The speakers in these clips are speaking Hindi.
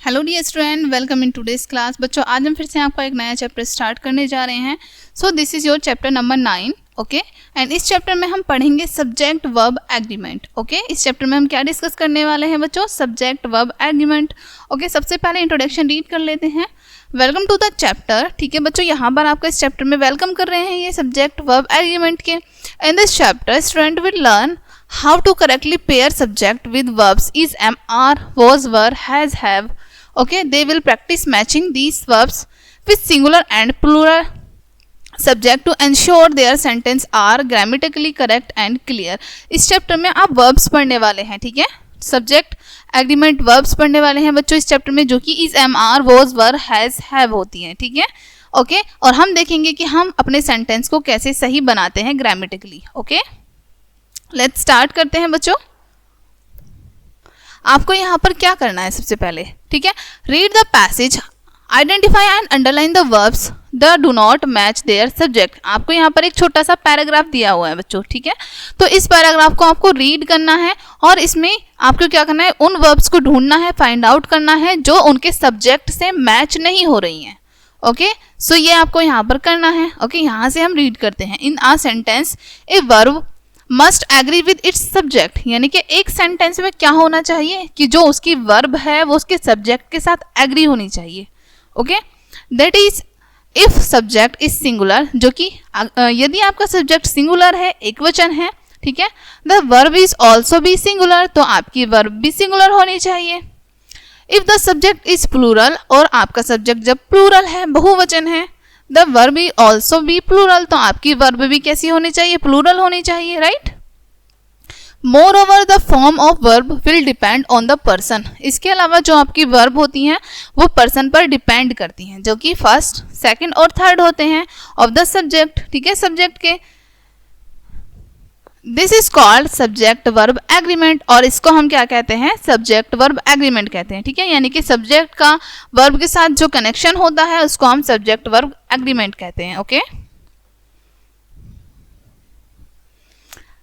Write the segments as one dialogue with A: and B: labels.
A: Hello dear student, welcome in today's class. बच्चों, आज हम फिर से आपका एक नया चैप्टर स्टार्ट करने जा रहे हैं। So this is your chapter number 9, okay. And इस चैप्टर में हम पढ़ेंगे सब्जेक्ट वर्ब एग्रीमेंट, ओके। इस चैप्टर में हम क्या डिस्कस करने वाले हैं बच्चों? Subject verb agreement, okay. सबसे पहले इंट्रोडक्शन रीड कर लेते हैं। वेलकम टू द चैप्टर, ठीक है बच्चों। यहाँ पर आपका इस चैप्टर में वेलकम कर रहे हैं ये सब्जेक्ट वर्ब एग्रीमेंट के। In this chapter student will learn how to correctly pair subject with verbs is, am, are, was, were, has, have. Okay, they will practice matching these verbs with singular and plural subject to ensure their sentence are grammatically correct and clear. इस चैप्टर में आप verbs पढ़ने वाले हैं, ठीक है। सब्जेक्ट एग्रीमेंट verbs पढ़ने वाले हैं बच्चों इस चैप्टर में, जो कि is, am, are, was, were, has, have होती हैं, ठीक है, ओके। और हम देखेंगे कि हम अपने सेंटेंस को कैसे सही बनाते हैं ग्रामेटिकली, ओके। लेट्स स्टार्ट करते हैं बच्चों। आपको यहाँ पर क्या करना है सबसे पहले, ठीक है। Read the passage, identify and underline the verbs the do not match their subject. आपको यहाँ पर एक छोटा सा पैराग्राफ दिया हुआ है बच्चों, ठीक है। तो इस पैराग्राफ को आपको रीड करना है और इसमें आपको क्या करना है, उन वर्ब्स को ढूंढना है, फाइंड आउट करना है जो उनके सब्जेक्ट से मैच नहीं हो रही हैं, ओके। सो ये आपको यहाँ पर करना है, ओके। यहाँ से हम रीड करते हैं। In a sentence a verb must agree with its subject, यानी कि एक सेंटेंस में क्या होना चाहिए कि जो उसकी वर्ब है वो उसके सब्जेक्ट के साथ एग्री होनी चाहिए, okay. That is if subject is singular, जो कि यदि आपका सब्जेक्ट सिंगुलर है, एक वचन है, ठीक है। The verb is also be singular, तो आपकी वर्ब भी सिंगुलर होनी चाहिए। If the subject is plural, और आपका सब्जेक्ट जब प्लूरल है, बहुवचन है, the verb is also be plural, तो आपकी वर्ब भी कैसी होनी चाहिए? प्लूरल होनी चाहिए, right. More over the form of verb will depend on the person. इसके अलावा जो आपकी वर्ब होती हैं वो पर्सन पर डिपेंड करती हैं, जो कि फर्स्ट, सेकंड और थर्ड होते हैं ऑफ द सब्जेक्ट, ठीक है, सब्जेक्ट के। This is called subject verb agreement, और इसको हम क्या कहते हैं? सब्जेक्ट वर्ब एग्रीमेंट कहते हैं, ठीक है। यानी कि सब्जेक्ट का वर्ब के साथ जो कनेक्शन होता है उसको हम सब्जेक्ट वर्ब एग्रीमेंट कहते हैं, okay.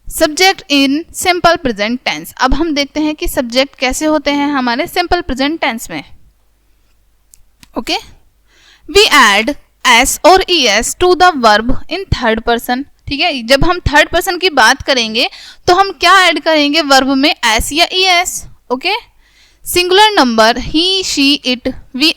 A: Subject in simple present tense. अब हम देखते हैं कि सब्जेक्ट कैसे होते हैं हमारे सिंपल प्रेजेंट टेंस में, ओके। वी एड एस और ES to the verb in third person, ठीक है। जब हम थर्ड पर्सन की बात करेंगे तो हम क्या ऐड करेंगे वर्ब में? एस या ES, okay. Singular number he, she, it, we,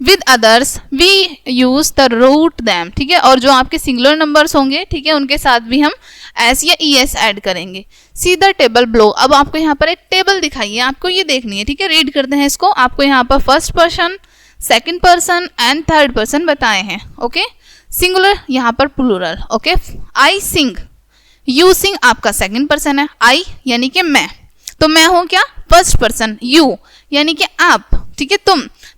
A: with others we use the root them, ठीक है। और जो आपके सिंगुलर नंबर्स होंगे, ठीक है, उनके साथ भी हम एस या ईएस ऐड करेंगे। See the table blow. अब आपको यहाँ पर एक टेबल दिखाई है, आपको ये देखनी है, ठीक है। रीड करते हैं इसको। आपको यहाँ पर first person, second person and third person बताए हैं, ओके। सिंगुलर, यहाँ पर plural, okay. I sing, you sing आपका सेकंड पर्सन है, आई यानी कि मैं, तो मैं हूँ क्या? First person. यू यानी कि आप, ठीक है,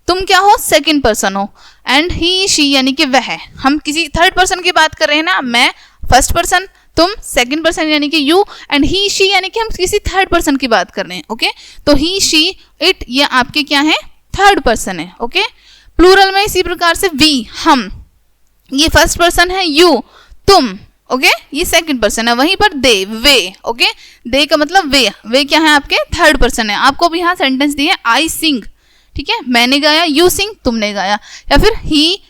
A: तुम क्या हो? सेकंड पर्सन हो। एंड ही, शी यानी कि वह। हम किसी थर्ड पर्सन की बात कर रहे हैं ना, मैं फर्स्ट पर्सन, तुम सेकंड पर्सन यानी कि यू, एंड ही, शी यानी कि हम किसी थर्ड पर्सन की बात कर रहे हैं, ओके। तो ही, शी, इट ये आपके क्या है? थर्ड पर्सन है, ओके। प्लूरल में इसी प्रकार से वी, हम, ये फर्स्ट पर्सन है, यू, तुम, ओके, ये सेकंड पर्सन है। वहीं पर दे, वे, ओके। दे का मतलब वे क्या है? आपके थर्ड पर्सन है। आपको भी यहाँ सेंटेंस दिए, आई सिंग, ठीक है, मैंने गाया, यू सिंग, तुमने गाया, या फिर he,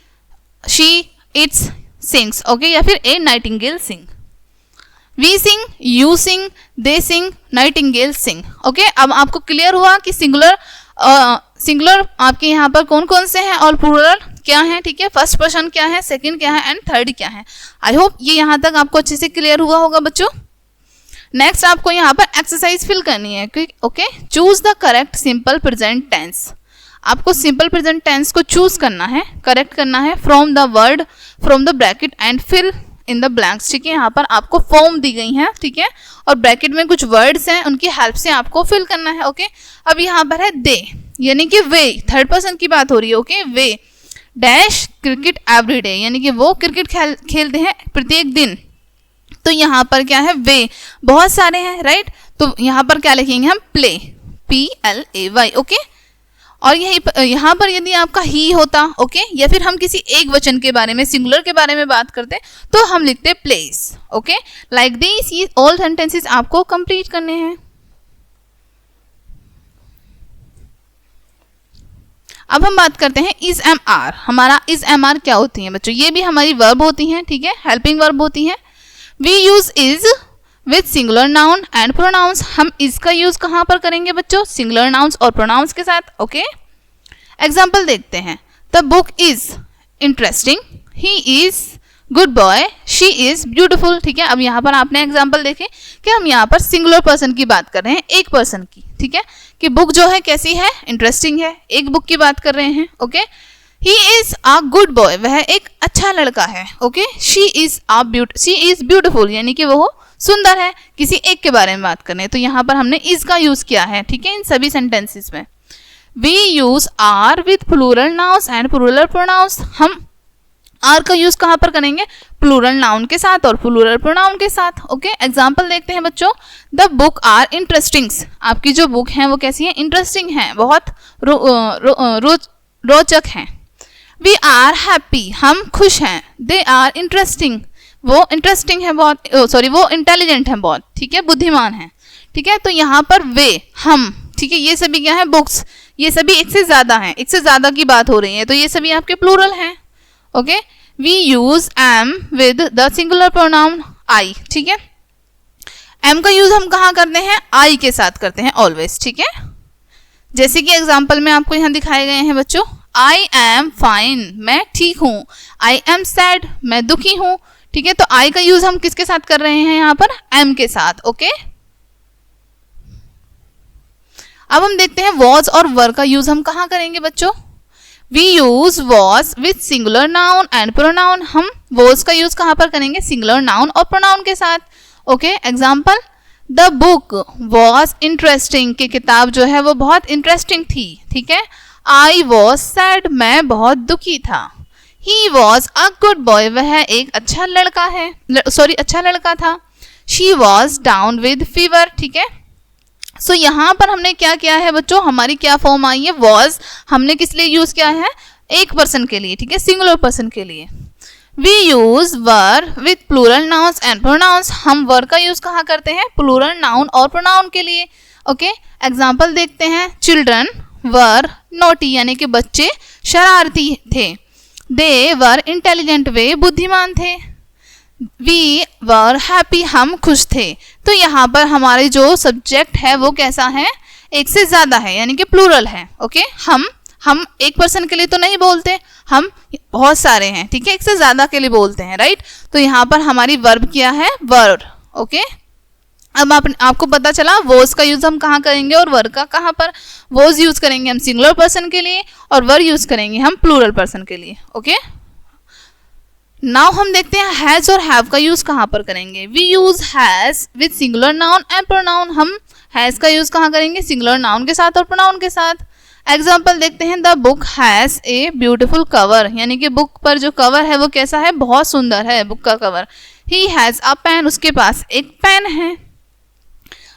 A: she, it sings, okay, या फिर a nightingale sing. We sing, you sing, they sing, nightingale sing, okay. अब आपको क्लियर हुआ कि सिंगुलर आपके यहाँ पर कौन कौन से हैं और प्लूरल क्या है, ठीक है। फर्स्ट पर्सन क्या है, सेकंड क्या है एंड थर्ड क्या है। आई होप ये यहाँ तक आपको अच्छे से क्लियर हुआ होगा बच्चों। नेक्स्ट आपको यहाँ पर एक्सरसाइज फिल करनी है, okay. Choose the correct simple present tense. आपको सिंपल प्रेजेंट टेंस को चूज करना है, करेक्ट करना है from the word, from the bracket and fill in the blanks, ठीक है। यहाँ पर आपको फॉर्म दी गई है, ठीक है, और ब्रैकेट में कुछ वर्ड्स हैं, उनकी हेल्प से आपको फिल करना है, ओके। अब यहाँ पर है दे, यानी कि वे, थर्ड पर्सन की बात हो रही है, ओके। वे डैश क्रिकेट एवरी डे, यानी कि वो क्रिकेट खेलते हैं प्रत्येक दिन। तो यहाँ पर क्या है? वे बहुत सारे हैं, राइट। तो यहाँ पर क्या लिखेंगे हम? Play, PLAY, okay. और यहाँ पर यदि आपका ही होता, ओके, या फिर हम किसी एक वचन के बारे में, सिंगुलर के बारे में बात करते तो हम लिखते प्लेस, ओके। लाइक दिस, ये ऑल सेंटेंसेस आपको कंप्लीट करने हैं। अब हम बात करते हैं इज एम आर। हमारा इज एम आर क्या होती है बच्चों? ये भी हमारी वर्ब होती हैं, ठीक है, हेल्पिंग वर्ब होती है। We use is with singular noun and pronouns. हम इज का यूज कहाँ पर करेंगे बच्चों? सिंगुलर नाउन्स और प्रोनाउंस के साथ। ओके, एग्जाम्पल देखते हैं। The book is interesting, he is good boy, she is beautiful. ठीक है, अब यहाँ पर आपने एग्जाम्पल देखे कि हम यहाँ पर सिंगुलर पर्सन की बात कर रहे हैं, एक पर्सन की। ठीक है, कि बुक जो है कैसी है? इंटरेस्टिंग है, एक बुक की बात कर रहे हैं। Okay, he is a good boy, वह एक अच्छा लड़का है। ओके, शी इज ब्यूटिफुल, यानी कि वो सुंदर है, किसी एक के बारे में बात कर रहे हैं। तो यहाँ पर हमने इज का यूज किया है, ठीक है, इन सभी सेंटेंसेस में। We use are with plural nouns and plural pronouns. हम आर का यूज कहाँ पर करेंगे? प्लूरल नाउन के साथ और प्लूरल प्रोनाउन के साथ। ओके, एग्जाम्पल देखते हैं बच्चों। द बुक आर इंटरेस्टिंग, आपकी जो बुक है वो कैसी है? इंटरेस्टिंग है, बहुत रोचक है। वी आर हैप्पी, हम खुश हैं। दे आर इंटरेस्टिंग, वो इंटरेस्टिंग है बहुत, वो इंटेलिजेंट है बहुत, ठीक है, बुद्धिमान है। ठीक है, तो यहाँ पर वे, हम, ठीक है, ये सभी क्या है? बुक्स, ये सभी एक से ज्यादा हैं, एक से ज्यादा की बात हो रही है, तो ये सभी आपके प्लूरल हैं। Okay, we use am with the singular pronoun I. ठीक है, एम का यूज हम कहाँ करते हैं? आई के साथ करते हैं ऑलवेज। ठीक है, जैसे कि एग्जाम्पल में आपको यहाँ दिखाए गए हैं बच्चों। आई एम फाइन, मैं ठीक हूँ। आई एम सैड, मैं दुखी हूँ। ठीक है, तो आई का यूज हम किसके साथ कर रहे हैं? यहाँ पर एम के साथ। ओके, अब हम देखते हैं वॉज और वर का यूज हम कहाँ करेंगे बच्चों? We use was with singular noun and pronoun. हम वॉज का यूज कहाँ पर करेंगे? सिंगुलर नाउन और प्रोनाउन के साथ। Okay, example, the book was interesting, कि किताब जो है वो बहुत इंटरेस्टिंग थी। ठीक है, आई वॉज सैड, मैं बहुत दुखी था। He was a good boy, वह एक अच्छा लड़का है, अच्छा लड़का था। She was down with fever. ठीक है, सो यहाँ पर हमने क्या किया है बच्चों? हमारी क्या फॉर्म आई है? वॉज हमने किस लिए यूज किया है? एक पर्सन के लिए, ठीक है, सिंगुलर पर्सन के लिए। We use were with plural nouns and pronouns. हम वर का यूज कहाँ करते हैं? प्लूरल नाउन और प्रोनाउन के लिए। ओके, एग्जाम्पल देखते हैं। चिल्ड्रन वर नोटी, यानी कि बच्चे शरारती थे। दे वर इंटेलिजेंट, वे बुद्धिमान थे। वी वर हैप्पी, हम खुश थे। तो यहाँ पर हमारे जो सब्जेक्ट है वो कैसा है? एक से ज्यादा है, यानी कि प्लूरल है। ओके, हम एक पर्सन के लिए तो नहीं बोलते, हम बहुत सारे हैं, ठीक है, एक से ज्यादा के लिए बोलते हैं, राइट। तो यहाँ पर हमारी वर्ब क्या है? वर। ओके, अब आपको पता चला वॉज का यूज हम कहाँ करेंगे और वर का कहाँ पर? वॉज यूज करेंगे हम सिंगुलर पर्सन के लिए और वर यूज करेंगे हम प्लूरल पर्सन के लिए। ओके, नाउ हम देखते हैं हैज और हैव का यूज कहाँ पर करेंगे। We use has with singular noun and pronoun. हम हैज का यूज कहाँ करेंगे? सिंगुलर नाउन के साथ और प्रोनाउन के साथ। एग्जाम्पल देखते हैं। The book has a beautiful cover, यानी कि बुक पर जो कवर है वो कैसा है? बहुत सुंदर है बुक का cover. He has a pen, उसके पास एक पेन है।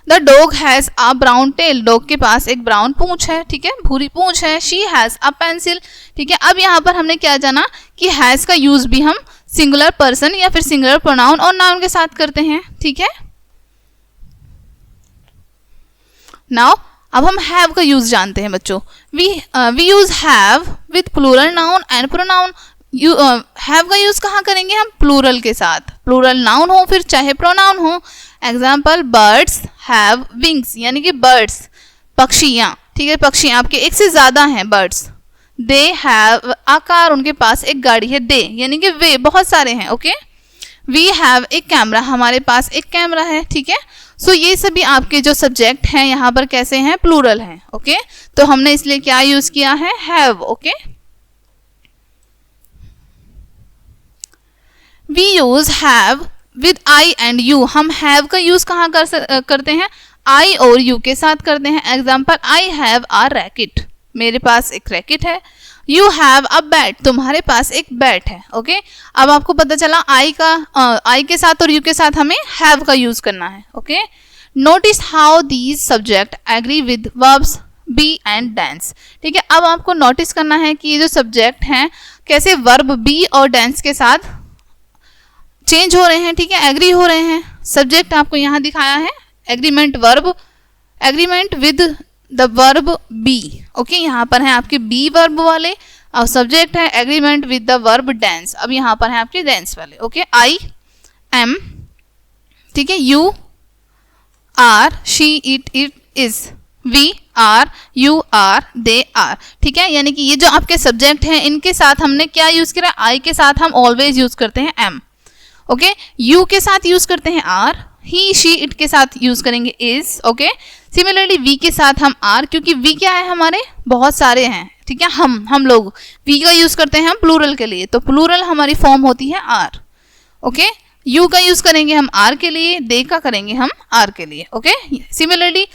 A: The dog has a brown tail, dog के पास एक ब्राउन पूंछ है, ठीक है, भूरी पूंछ है। She has a pencil. ठीक है, अब यहाँ पर हमने क्या जाना कि हैज का यूज भी हम सिंगुलर पर्सन या फिर सिंगुलर प्रोनाउन और नाउन के साथ करते हैं। ठीक है, नाउ अब हम हैव का यूज जानते हैं बच्चों। We use have with plural noun and pronoun. Have का यूज कहाँ करेंगे हम? प्लूरल के साथ, प्लूरल नाउन हो फिर चाहे प्रोनाउन हो। एग्जाम्पल, बर्ड्स हैव विंग्स, यानी कि बर्ड्स पक्षियाँ, ठीक है, पक्षी आपके एक से ज्यादा हैं birds. They have a car, उनके पास एक गाड़ी है। दे यानी कि वे बहुत सारे हैं। ओके, वी हैव एक कैमरा, हमारे पास एक कैमरा है। ठीक है, सो ये सभी आपके जो सब्जेक्ट हैं यहाँ पर कैसे हैं? प्लूरल हैं। ओके, तो हमने इसलिए क्या यूज किया है? Have. Okay, we use have with I and you. हम हैव का यूज कहाँ करते हैं? आई और यू के साथ करते हैं। Example, I have a racket, मेरे पास एक रैकेट है। यू हैव अ बैट, तुम्हारे पास एक बैट है। ओके, अब आपको पता चला आई के साथ और यू के साथ हमें हैव का यूज करना है। Okay, notice how these subject agree with verbs be and dens. ठीक है, अब आपको नोटिस करना है कि ये जो सब्जेक्ट हैं कैसे वर्ब बी और डेंस के साथ चेंज हो रहे हैं। ठीक है, एग्री हो रहे हैं। सब्जेक्ट आपको यहाँ दिखाया है, agreement verb, agreement with the verb B. Okay, यहाँ पर है आपके बी वर्ब वाले और सब्जेक्ट है agreement with the verb dance. अब यहाँ पर है आपके डांस वाले। ओके, आई एम, ठीक है, you are, she it it is, we are, you are, they are. ठीक है, यानी कि ये जो आपके सब्जेक्ट हैं इनके साथ हमने क्या यूज करा, आई के साथ हम ऑलवेज यूज करते हैं एम। ओके, यू के साथ यूज करते हैं आर, ही शी इट के साथ यूज करेंगे इज। ओके, सिमिलरली वी के साथ हम आर, क्योंकि वी क्या है हमारे बहुत सारे हैं। ठीक है, हम लोग वी का यूज करते हैं हम प्लूरल के लिए, तो प्लूरल हमारी फॉर्म होती है आर। ओके, यू का यूज करेंगे हम आर के लिए, दे का करेंगे हम आर के लिए। Okay, similarly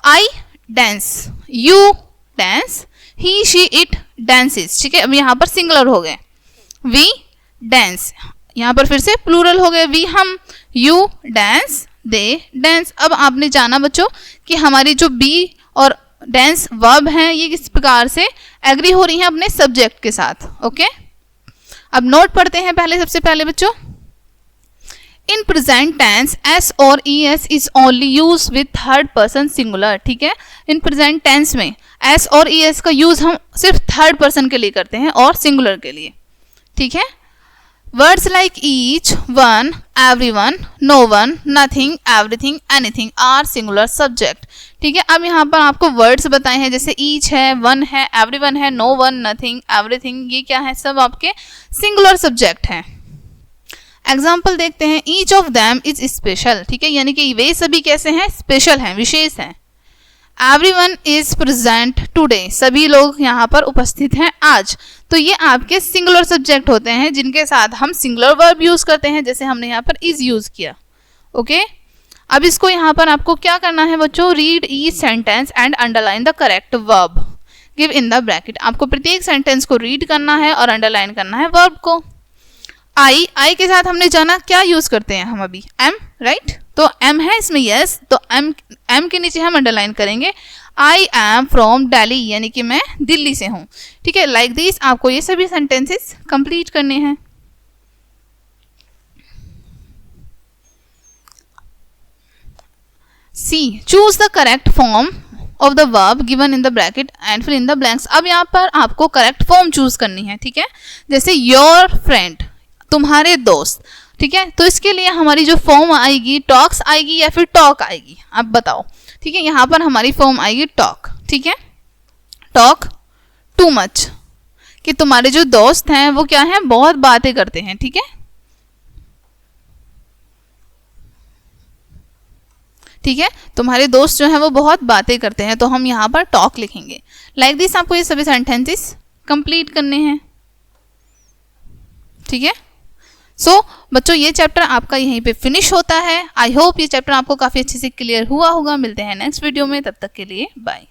A: I dance, you dance, he she it dances. ठीक है, अब यहाँ पर सिंगुलर हो गए, वी डांस, यहाँ पर फिर से प्लूरल हो गए, वी हम, यू डांस, दे डांस। अब आपने जाना बच्चों कि हमारी जो बी और डांस वर्ब हैं ये किस प्रकार से एग्री हो रही हैं अपने सब्जेक्ट के साथ। ओके, अब नोट पढ़ते हैं पहले, सबसे पहले बच्चों, इन प्रेजेंट टेंस एस और E S is only use with third person singular. ठीक है, इन प्रेजेंट टेंस में एस और ई एस का यूज हम सिर्फ थर्ड पर्सन के लिए करते हैं और सिंगुलर के लिए। ठीक है, words like each, one, everyone, no one, nothing, everything, anything are singular subject. ठीक है, अब यहाँ पर आपको वर्ड्स बताए हैं, जैसे ईच है, वन है, एवरीवन है, नो वन, नथिंग, एवरीथिंग, ये क्या है, सब आपके सिंगुलर सब्जेक्ट हैं। एग्जाम्पल देखते हैं, each of them is special. ठीक है, यानी कि वे सभी कैसे हैं, स्पेशल हैं, विशेष हैं। एवरीवन इज प्रेजेंट टुडे, सभी लोग यहाँ पर उपस्थित हैं आज। तो ये आपके सिंगुलर सब्जेक्ट होते हैं जिनके साथ हम सिंगुलर वर्ब यूज करते हैं, जैसे हमने यहाँ पर इज यूज किया। ओके, अब इसको यहाँ पर आपको क्या करना है बच्चों, read each sentence and underline the correct verb give in the bracket. आपको प्रत्येक सेंटेंस को रीड करना है और अंडरलाइन करना है वर्ब को। आई के साथ हमने जाना क्या यूज करते हैं हम अभी, एम, राइट, तो एम है इसमें यस, तो एम के नीचे हम अंडरलाइन करेंगे आई एम फ्रॉम दिल्ली, यानी कि मैं दिल्ली से हूँ। ठीक है, लाइक दिस आपको ये सभी सेंटेंसेस कंप्लीट करने हैं। C, choose the correct form of the verb given in the bracket and fill in the blanks. अब यहाँ पर आपको करेक्ट फॉर्म चूज करनी है। ठीक है, जैसे योर फ्रेंड, तुम्हारे दोस्त। ठीक है, तो इसके लिए हमारी जो फॉर्म आएगी, टॉक्स आएगी या फिर टॉक आएगी, आप बताओ। ठीक है, यहाँ पर हमारी फॉर्म आएगी टॉक। ठीक है, टॉक टू मच, कि तुम्हारे जो दोस्त हैं वो क्या हैं, बहुत बातें करते हैं। ठीक है, ठीक है, तुम्हारे दोस्त जो हैं वो बहुत बातें करते हैं, तो हम यहाँ पर टॉक लिखेंगे। लाइक दिस आपको ये सभी सेंटेंसेस कंप्लीट करने हैं। ठीक है, सो बच्चों ये चैप्टर आपका यहीं पे फिनिश होता है। आई होप ये चैप्टर आपको काफ़ी अच्छे से क्लियर हुआ होगा। मिलते हैं नेक्स्ट वीडियो में, तब तक के लिए बाय।